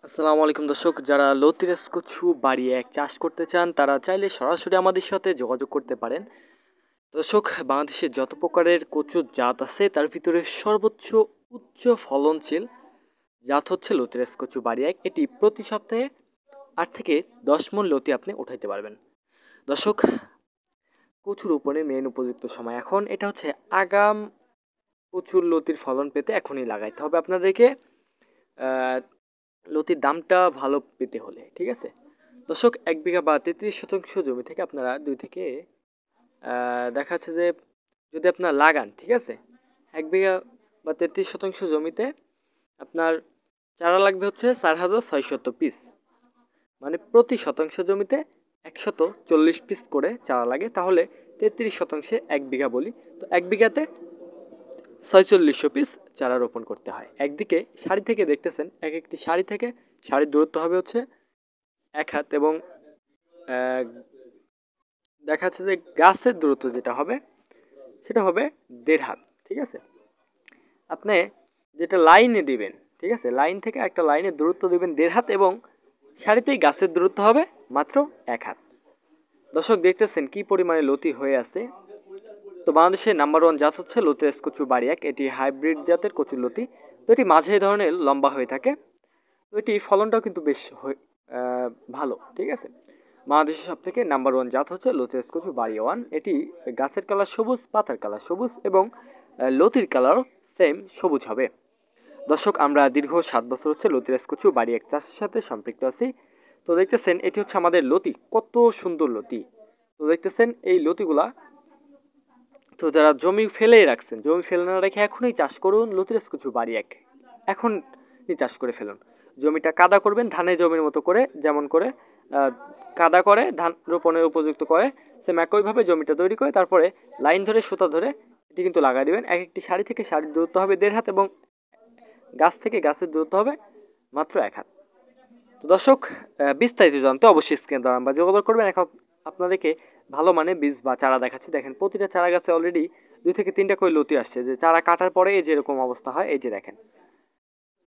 আসসালামু আলাইকুম দর্শক, যারা লতিরাজ কচু বাড়িয়ে এক চাষ করতে চান তারা চাইলে সরাসরি আমাদের সাথে যোগাযোগ করতে পারেন। দর্শক, বাংলাদেশের যত প্রকারের কচুর জাত আছে তার ভিতরে সর্বোচ্চ উচ্চ ফলনশীল জাত হচ্ছে লতিরাজ কচু বাড়ি এক। এটি প্রতি সপ্তাহে 8 থেকে 10 মণ লতি আপনি উঠাইতে পারবেন। দর্শক, কচুর উপরে মেন উপযুক্ত সময় এখন, এটা হচ্ছে আগাম কচুর লতির ফলন পেতে এখনই লাগাইতে হবে আপনাদেরকে। লতির দামটা ভালো পেতে হলে, ঠিক আছে দর্শক, 1 বিঘা বা 33 শতাংশ জমি থেকে আপনারা 2 থেকে দেখা যাচ্ছে যে যদি আপনার লাগান, ঠিক আছে, 1 বিঘা বা 33 শতাংশ জমিতে আপনার চারা লাগবে হচ্ছে 4600 পিস, মানে প্রতি শতাংশ জমিতে 140 পিস করে চারা লাগে। তাহলে 33 শতাংশে 1 বিঘা বলি, তো 1 বিঘাতে 4600 পিস চারা রোপণ করতে হয়। একদিকে সারি থেকে দেখতেছেন, একটি সারি থেকে সারির দূরত্ব হবে হচ্ছে 1 হাত, এবং দেখা যাচ্ছে যে গাছের দূরত্ব যেটা হবে সেটা হবে 1.5 হাত, ঠিক আছে। আপনি যেটা লাইনে দিবেন, ঠিক আছে, লাইন থেকে একটা লাইনের দূরত্ব দিবেন 1.5 হাত, এবং সারিতেই গাছের দূরত্ব হবে মাত্র 1 হাত। দর্শক, দেখতেছেন কি পরিমাণে লতি হয়ে আছে। তো বাংলাদেশের নাম্বার 1 জাত হচ্ছে লতিরাজ কচু বাড়ি এক। এটি হাইব্রিড জাতের কচুর লতি। তো এটি মাঝারি ধরনের লম্বা হয়ে থাকে। তো এটি ফলনটাও কিন্তু বেশ ভালো, ঠিক আছে। বাংলাদেশের সব থেকে নাম্বার 1 জাত হচ্ছে লতিরাজ কচু বাড়ি 1। এটি গাছের কালার সবুজ, পাতার কালার সবুজ, এবং লতির কালারও সেম সবুজ হবে। দর্শক, আমরা দীর্ঘ 7 বছর হচ্ছে লতিরাজ কচু বাড়ি এক চাষের সাথে সম্পৃক্ত আছি। তো দেখতেছেন এটি হচ্ছে আমাদের লতি, কত সুন্দর লতি। তো দেখতেছেন এই লতিগুলা, তো যারা জমি ফেলেই রাখছেন, জমি ফেলে না রেখে এখনই চাষ করুন লতিরাজ কচু বাড়ি এক, এখনই চাষ করে ফেলুন। জমিটা কাদা করবেন ধানের জমির মতো করে, যেমন করে কাদা করে ধান রোপণের উপযুক্ত করে, সেম একইভাবে জমিটা তৈরি করে তারপরে লাইন ধরে সুতা ধরে এটি কিন্তু লাগাই দিবেন। এক একটি সারি থেকে সারির দূরত্ব হবে 1.5 হাত, এবং গাছ থেকে গাছের দূরত্ব হবে মাত্র 1 হাত। তো দর্শক, বিস্তারিত জানতে অবশ্যই স্ক্রিন দ্বারা আমরা যোগাযোগ করবেন। এখন আপনাদেরকে ভালো মানের বীজ বা চারা দেখাচ্ছি। দেখেন প্রতিটা চারা গাছে অলরেডি 2 থেকে 3টা করে লতি আসছে। যে চারা কাটার পরে এই যেরকম অবস্থা হয়, এই যে দেখেন,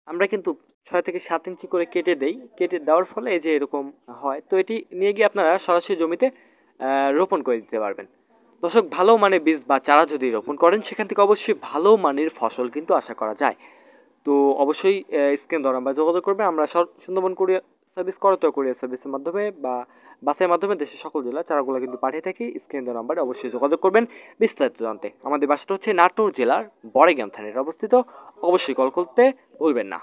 আমরা কিন্তু 6 থেকে 7 ইঞ্চি করে কেটে দেই, কেটে দেওয়ার ফলে এই যে এরকম হয়। তো এটি নিয়ে গিয়ে আপনারা সরাসরি জমিতে রোপণ করে দিতে পারবেন। দর্শক, ভালো মানের বীজ বা চারা যদি রোপণ করেন সেখান থেকে অবশ্যই ভালো মানের ফসল কিন্তু আশা করা যায়। তো অবশ্যই স্ক্রিন দ্বারা আমরা যোগাযোগ করবে। আমরা Sundarban courier service, Karatoya courier সার্ভিসের মাধ্যমে বা বাসের মাধ্যমে দেশের সকল জেলায় চারাগুলো কিন্তু পাঠিয়ে থাকি। স্ক্রিন দেওয়া নাম্বারে অবশ্যই যোগাযোগ করবেন বিস্তারিত জানতে। আমাদের বাসাটা হচ্ছে নাটোর জেলার বড়াইগ্রাম থানায় অবস্থিত। অবশ্যই কল করতে ভুলবেন না।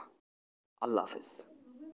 আল্লাহ হাফেজ।